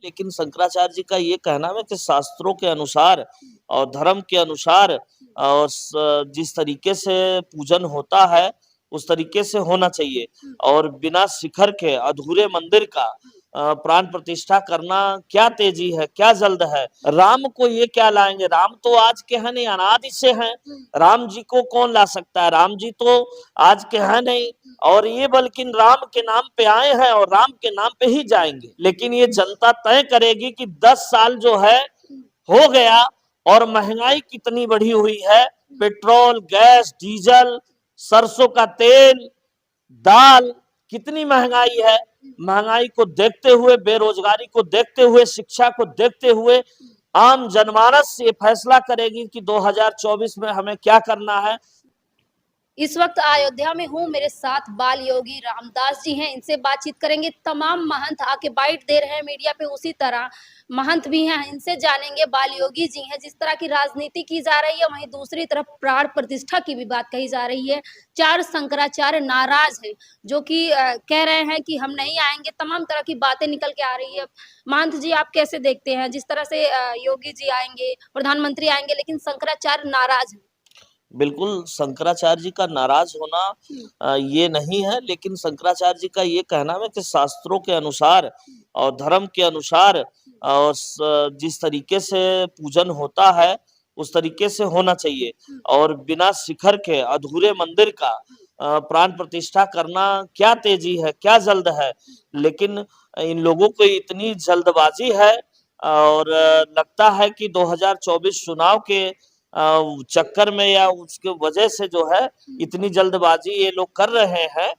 लेकिन शंकराचार्य जी का ये कहना है कि शास्त्रों के अनुसार और धर्म के अनुसार और जिस तरीके से पूजन होता है उस तरीके से होना चाहिए और बिना शिखर के अधूरे मंदिर का प्राण प्रतिष्ठा करना क्या तेजी है, क्या जल्द है। राम को ये क्या लाएंगे, राम तो आज के हैं नहीं, अनादि से हैं। राम जी को कौन ला सकता है, राम जी तो आज के हैं नहीं और ये बल्कि राम के नाम पे आए हैं और राम के नाम पे ही जाएंगे। लेकिन ये जनता तय करेगी कि 10 साल जो है हो गया और महंगाई कितनी बढ़ी हुई है, पेट्रोल, गैस, डीजल, सरसों का तेल, दाल, कितनी महंगाई है। महंगाई को देखते हुए, बेरोजगारी को देखते हुए, शिक्षा को देखते हुए आम जनमानस ये फैसला करेगी कि 2024 में हमें क्या करना है। इस वक्त अयोध्या में हूँ, मेरे साथ बाल योगी रामदास जी हैं, इनसे बातचीत करेंगे। तमाम महंत आके बाइट दे रहे हैं मीडिया पे, उसी तरह महंत भी हैं, इनसे जानेंगे। बाल योगी जी हैं, जिस तरह की राजनीति की जा रही है वहीं दूसरी तरफ प्राण प्रतिष्ठा की भी बात कही जा रही है। 4 शंकराचार्य नाराज हैं, जो कि कह रहे हैं कि हम नहीं आएंगे, तमाम तरह की बातें निकल के आ रही है। महंत जी, आप कैसे देखते हैं जिस तरह से योगी जी आएंगे, प्रधानमंत्री आएंगे, लेकिन शंकराचार्य नाराज हैं? बिल्कुल, शंकराचार्य जी का नाराज होना ये नहीं है, लेकिन शंकराचार्य जी का ये कहना है कि शास्त्रों के अनुसार और धर्म के अनुसार और जिस तरीके से पूजन होता है उस तरीके से होना चाहिए और बिना शिखर के अधूरे मंदिर का प्राण प्रतिष्ठा करना क्या तेजी है, क्या जल्द है। लेकिन इन लोगों को इतनी जल्दबाजी है और लगता है कि 2024 चुनाव के चक्कर में या उसके वजह से जो है इतनी जल्दबाजी ये लोग कर रहे हैं।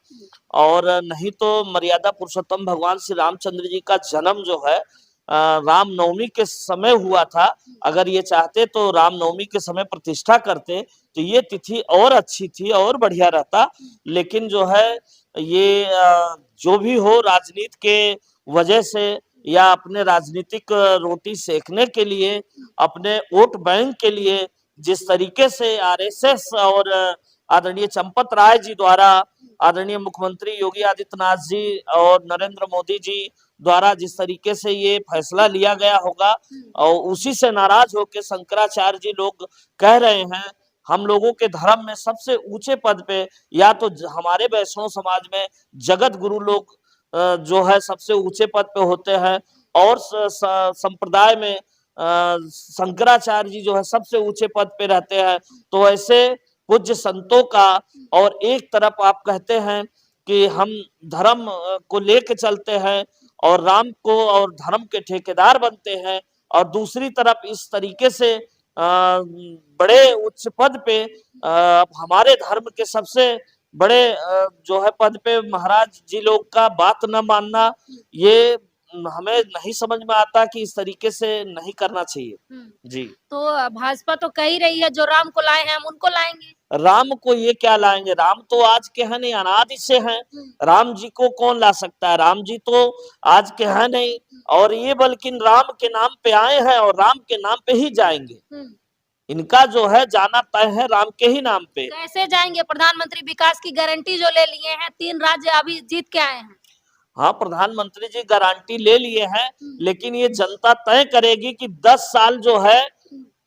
और नहीं तो मर्यादा पुरुषोत्तम भगवान श्री रामचंद्र जी का जन्म जो है रामनवमी के समय हुआ था। अगर ये चाहते तो रामनवमी के समय प्रतिष्ठा करते तो ये तिथि और अच्छी थी और बढ़िया रहता। लेकिन जो है ये जो भी हो, राजनीति के वजह से या अपने राजनीतिक रोटी सेकने के लिए, अपने वोट बैंक के लिए जिस तरीके से आरएसएस और आदरणीय चंपत राय जी द्वारा, आदरणीय मुख्यमंत्री योगी आदित्यनाथ जी और नरेंद्र मोदी जी द्वारा जिस तरीके से ये फैसला लिया गया होगा और उसी से नाराज होकर शंकराचार्य जी लोग कह रहे हैं हम लोगों के धर्म में सबसे ऊंचे पद पे, या तो हमारे वैष्णव समाज में जगत गुरु लोग जो है सबसे ऊंचे पद पे होते हैं और संप्रदाय में शंकराचार्य जी जो है सबसे ऊंचे पद पे रहते हैं। तो ऐसे पूज्य संतों का, और एक तरफ आप कहते हैं कि हम धर्म को लेके चलते हैं और राम को और धर्म के ठेकेदार बनते हैं, और दूसरी तरफ इस तरीके से बड़े उच्च पद पे हमारे धर्म के सबसे बड़े जो है पद पे महाराज जी लोग का बात न मानना, ये हमें नहीं समझ में आता कि इस तरीके से नहीं करना चाहिए। जी, तो भाजपा तो कह ही रही है जो राम को लाए हैं हम उनको लाएंगे। राम को ये क्या लाएंगे, राम तो आज के हैं नहीं, अनादि से हैं। राम जी को कौन ला सकता है, राम जी तो आज के हैं नहीं और ये बल्कि राम के नाम पे आए हैं और राम के नाम पे ही जाएंगे। इनका जो है जाना तय है राम के ही नाम पे। कैसे जाएंगे? प्रधानमंत्री विकास की गारंटी जो ले लिए हैं, 3 राज्य अभी जीत के आए हैं। हाँ, प्रधानमंत्री जी गारंटी ले लिए हैं, लेकिन ये जनता तय करेगी कि 10 साल जो है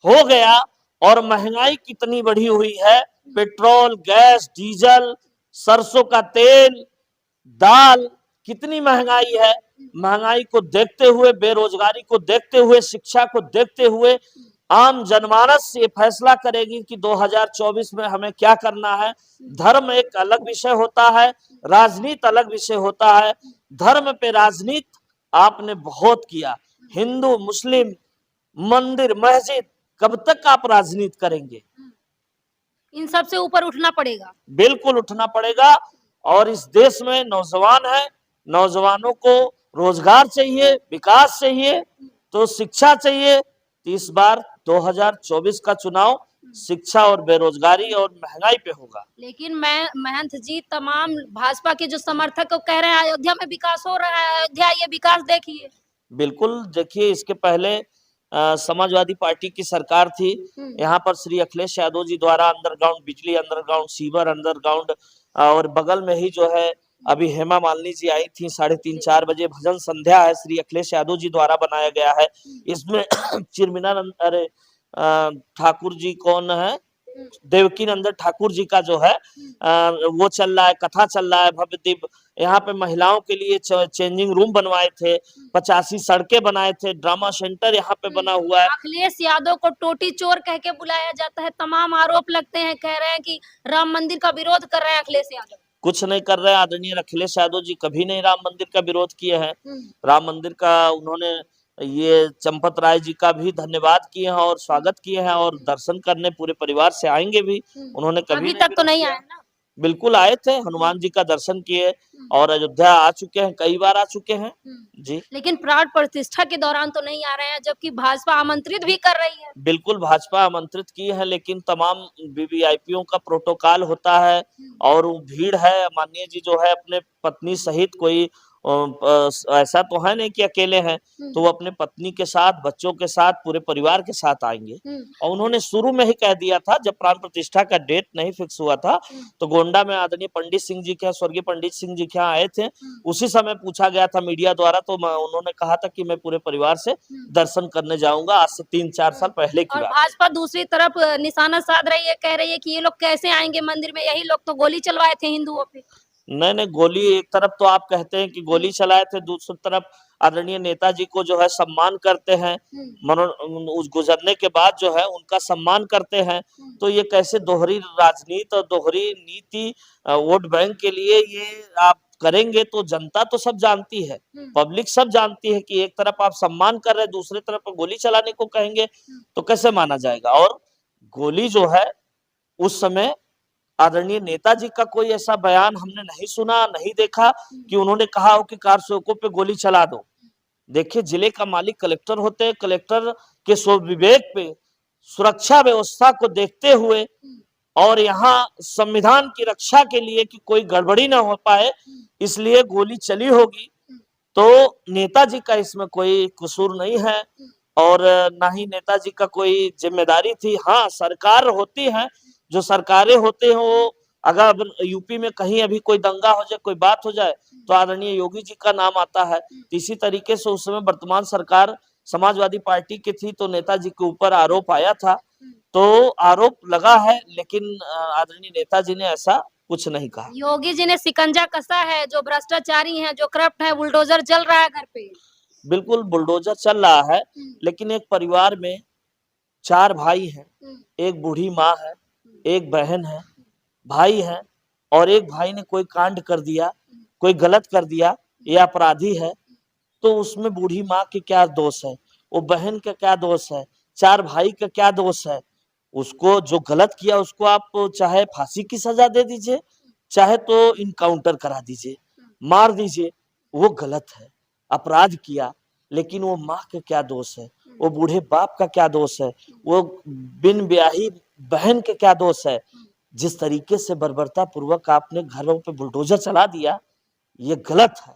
हो गया और महंगाई कितनी बढ़ी हुई है, पेट्रोल, गैस, डीजल, सरसों का तेल, दाल, कितनी महंगाई है। महंगाई को देखते हुए, बेरोजगारी को देखते हुए, शिक्षा को देखते हुए आम जनमानस ये फैसला करेगी कि 2024 में हमें क्या करना है। धर्म एक अलग विषय होता है, राजनीति अलग विषय होता है। धर्म पे राजनीति आपने बहुत किया, हिंदू मुस्लिम मंदिर मस्जिद, कब तक आप राजनीति करेंगे? इन सब से ऊपर उठना पड़ेगा। बिल्कुल उठना पड़ेगा। और इस देश में नौजवान है, नौजवानों को रोजगार चाहिए, विकास चाहिए, तो शिक्षा चाहिए। तो इस बार 2024 का चुनाव शिक्षा और बेरोजगारी और महंगाई पे होगा। लेकिन मैं महंत जी, तमाम भाजपा के जो समर्थक को कह रहे हैं अयोध्या में विकास हो रहा है, अयोध्या ये विकास देखिए। बिल्कुल, देखिए इसके पहले समाजवादी पार्टी की सरकार थी, यहाँ पर श्री अखिलेश यादव जी द्वारा अंडरग्राउंड बिजली, अंडरग्राउंड सीवर, अंडरग्राउंड और बगल में ही जो है अभी हेमा मालिनी जी आई थी 3:30-4 बजे। भजन संध्या है, श्री अखिलेश यादव जी द्वारा बनाया गया है। इसमें चिरमिनानंद अरे ठाकुर जी कौन है, देवकी नंदन ठाकुर जी का जो है वो चल रहा है, कथा चल रहा है भव्य दिव्य। यहाँ पे महिलाओं के लिए चेंजिंग रूम बनवाए थे, 85 सड़कें बनाए थे, ड्रामा सेंटर यहाँ पे बना हुआ है। अखिलेश यादव को टोटी चोर कह के बुलाया जाता है, तमाम आरोप लगते हैं, कह रहे हैं कि राम मंदिर का विरोध कर रहे हैं अखिलेश यादव। कुछ नहीं कर रहे आदरणीय अखिलेश यादव जी, कभी नहीं राम मंदिर का विरोध किए हैं। राम मंदिर का उन्होंने ये चंपत राय जी का भी धन्यवाद किए हैं और स्वागत किए हैं और दर्शन करने पूरे परिवार से आएंगे भी। उन्होंने कभी अभी तक तो नहीं आए ना? बिल्कुल आए थे, हनुमान जी का दर्शन किए और अयोध्या आ चुके हैं, कई बार आ चुके हैं जी। लेकिन प्राण प्रतिष्ठा के दौरान तो नहीं आ रहे हैं, जबकि भाजपा आमंत्रित भी कर रही है। बिल्कुल भाजपा आमंत्रित की है, लेकिन तमाम वीवीआईपीओ का प्रोटोकॉल होता है और वो भीड़ है। माननीय जी जो है अपने पत्नी सहित, कोई ऐसा तो है नहीं कि अकेले हैं, तो वो अपने पत्नी के साथ, बच्चों के साथ, पूरे परिवार के साथ आएंगे। और उन्होंने शुरू में ही कह दिया था, जब प्राण प्रतिष्ठा का डेट नहीं फिक्स हुआ था, तो गोंडा में आदरणीय पंडित सिंह जी के, स्वर्गीय पंडित सिंह जी के यहाँ आए थे। उसी समय पूछा गया था मीडिया द्वारा, तो उन्होंने कहा था कि मैं पूरे परिवार से दर्शन करने जाऊंगा। आज से 3-4 साल पहले की और बात। भाजपा दूसरी तरफ निशाना साध रही है, कह रही है कि ये लोग कैसे आएंगे मंदिर में, यही लोग तो गोली चलवाए थे हिंदुओं पे। नहीं, गोली एक तरफ तो आप कहते हैं कि गोली चलाए थे, दूसरी तरफ आदरणीय नेताजी को जो है सम्मान करते हैं, उस गुजरने के बाद जो है उनका सम्मान करते हैं। तो ये कैसे दोहरी राजनीति और दोहरी नीति वोट बैंक के लिए ये आप करेंगे? तो जनता तो सब जानती है, पब्लिक सब जानती है कि एक तरफ आप सम्मान कर रहे हैं, दूसरी तरफ गोली चलाने को कहेंगे, तो कैसे माना जाएगा? और गोली जो है उस समय आदरणीय नेताजी का कोई ऐसा बयान हमने नहीं सुना, नहीं देखा कि उन्होंने कहा हो कि कार सेवकों पे गोली चला दो। देखिए, जिले का मालिक कलेक्टर होते हैं, कलेक्टर के स्वविवेक पे, सुरक्षा व्यवस्था को देखते हुए और यहाँ संविधान की रक्षा के लिए कि कोई गड़बड़ी ना हो पाए, इसलिए गोली चली होगी। तो नेताजी का इसमें कोई कसूर नहीं है और ना ही नेताजी का कोई जिम्मेदारी थी। हाँ, सरकार होती है, जो सरकारें होते हैं वो अगर यूपी में कहीं अभी कोई दंगा हो जाए, कोई बात हो जाए, तो आदरणीय योगी जी का नाम आता है। इसी तरीके से उस समय वर्तमान सरकार समाजवादी पार्टी की थी, तो नेताजी के ऊपर आरोप आया था, तो आरोप लगा है, लेकिन आदरणीय नेताजी ने ऐसा कुछ नहीं कहा। योगी जी ने शिकंजा कसा है, जो भ्रष्टाचारी हैं, जो करप्ट है, बुलडोजर चल रहा है घर पे। बिल्कुल बुलडोजर चल रहा है, लेकिन एक परिवार में 4 भाई हैं, एक बूढ़ी माँ है, एक बहन है, भाई है, और एक भाई ने कोई कांड कर दिया, कोई गलत कर दिया, ये अपराधी है, तो उसमें बूढ़ी माँ के क्या दोष है, वो बहन का क्या दोष है, 4 भाई का क्या दोष है? उसको जो गलत किया उसको आप चाहे फांसी की सजा दे दीजिए, चाहे तो इनकाउंटर करा दीजिए, मार दीजिए, वो गलत है, अपराध किया। लेकिन वो माँ का क्या दोष है, वो बूढ़े बाप का क्या दोष है, वो बिन ब्याही बहन के क्या दोष है? जिस तरीके से बर्बरता पूर्वक आपने घरों पे बुलडोजर चला दिया, ये गलत है।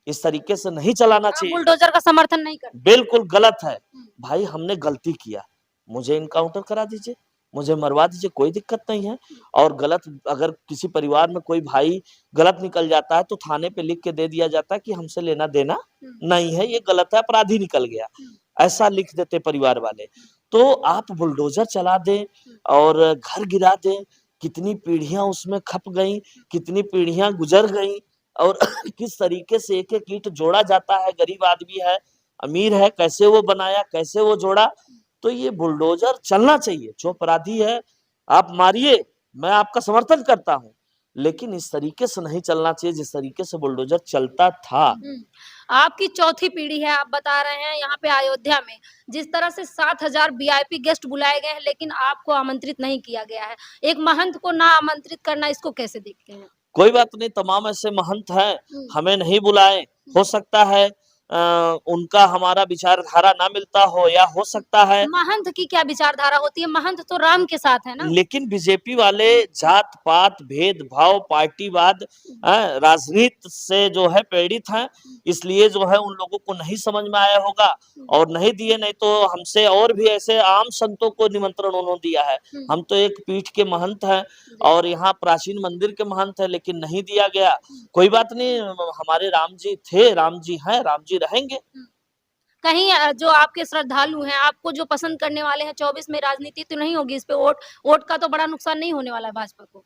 इस तरीके से नहीं चलाना चाहिए। बुलडोजर का समर्थन नहीं करते? बिल्कुल गलत है। भाई, हमने गलती किया, मुझे इनकाउंटर करा दीजिए, मुझे मरवा दीजिए, कोई दिक्कत नहीं है। और गलत अगर किसी परिवार में कोई भाई गलत निकल जाता है, तो थाने पे लिख के दे दिया जाता है कि हमसे लेना देना नहीं है, ये गलत है, अपराधी निकल गया, ऐसा लिख देते परिवार वाले। तो आप बुलडोजर चला दें और घर गिरा दें, कितनी पीढ़ियां उसमें खप गई, कितनी पीढ़ियां गुजर गई, और किस तरीके से एक एक ईंट जोड़ा जाता है। गरीब आदमी है, अमीर है, कैसे वो बनाया, कैसे वो जोड़ा। तो ये बुलडोजर चलना चाहिए, जो अपराधी है आप मारिए, मैं आपका समर्थन करता हूँ, लेकिन इस तरीके से नहीं चलना चाहिए जिस तरीके से बुलडोजर चलता था। आपकी चौथी पीढ़ी है, आप बता रहे हैं यहाँ पे अयोध्या में जिस तरह से 7,000 वीआईपी गेस्ट बुलाए गए हैं, लेकिन आपको आमंत्रित नहीं किया गया है। एक महंत को ना आमंत्रित करना, इसको कैसे देखते हैं? कोई बात नहीं, तमाम ऐसे महंत हैं, हमें नहीं बुलाए, हो सकता है उनका हमारा विचारधारा ना मिलता हो या हो सकता है। महंत की क्या विचारधारा होती है? महंत तो राम के साथ है ना। लेकिन बीजेपी वाले जात पात भेदभाव पार्टीवाद राजनीति से जो है प्रेरित हैं, इसलिए जो है उन लोगों को नहीं समझ में आया होगा और नहीं दिए। नहीं तो हमसे और भी ऐसे आम संतों को निमंत्रण उन्होंने दिया है। हम तो एक पीठ के महंत हैं और यहाँ प्राचीन मंदिर के महंत है, लेकिन नहीं दिया गया। कोई बात नहीं, हमारे राम जी थे, राम जी हैं, राम जी रहेंगे। कहीं जो आपके श्रद्धालु हैं, आपको जो पसंद करने वाले हैं, 24 में राजनीति तो नहीं होगी इस पे? वोट का तो बड़ा नुकसान नहीं होने वाला है भाजपा को?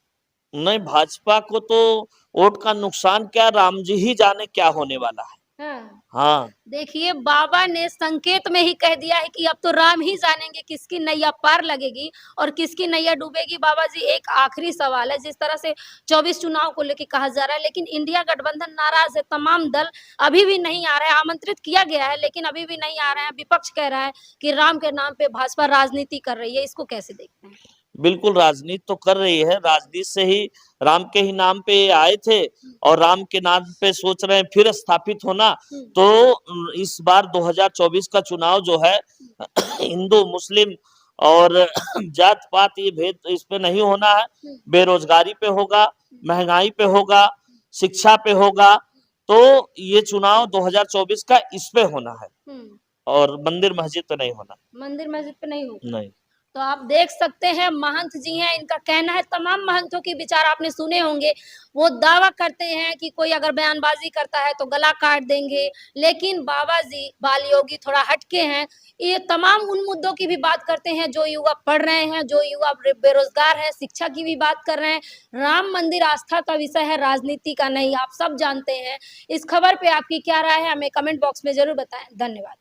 नहीं, भाजपा को तो वोट का नुकसान क्या, राम जी ही जाने क्या होने वाला है। हाँ। हाँ, देखिए, बाबा ने संकेत में ही कह दिया है कि अब तो राम ही जानेंगे किसकी नैया पार लगेगी और किसकी नैया डूबेगी। बाबा जी, एक आखिरी सवाल है, जिस तरह से 24 चुनाव को लेके कहा जा रहा है, लेकिन इंडिया गठबंधन नाराज है, तमाम दल अभी भी नहीं आ रहे हैं। आमंत्रित किया गया है लेकिन अभी भी नहीं आ रहे हैं। विपक्ष कह रहा है कि राम के नाम पे भाजपा राजनीति कर रही है, इसको कैसे देखते हैं? बिल्कुल राजनीति तो कर रही है, राजनीति से ही राम के ही नाम पे आए थे और राम के नाम पे सोच रहे हैं फिर स्थापित होना। तो इस बार 2024 का चुनाव जो है हिंदू मुस्लिम और जात पात ये भेद इस पे नहीं होना है, बेरोजगारी पे होगा, महंगाई पे होगा, शिक्षा पे होगा। तो ये चुनाव 2024 का इस पे होना है और मंदिर मस्जिद पे नहीं होना। मंदिर मस्जिद पे नहीं होगा। नहीं। तो आप देख सकते हैं, महंत जी हैं, इनका कहना है, तमाम महंतों के विचार आपने सुने होंगे। वो दावा करते हैं कि कोई अगर बयानबाजी करता है तो गला काट देंगे, लेकिन बाबा जी बाल योगी थोड़ा हटके हैं। ये तमाम उन मुद्दों की भी बात करते हैं जो युवा पढ़ रहे हैं, जो युवा बेरोजगार हैं, शिक्षा की भी बात कर रहे हैं। राम मंदिर आस्था का विषय है, राजनीति का नहीं, आप सब जानते हैं। इस खबर पे आपकी क्या राय है, हमें कमेंट बॉक्स में जरूर बताएं। धन्यवाद।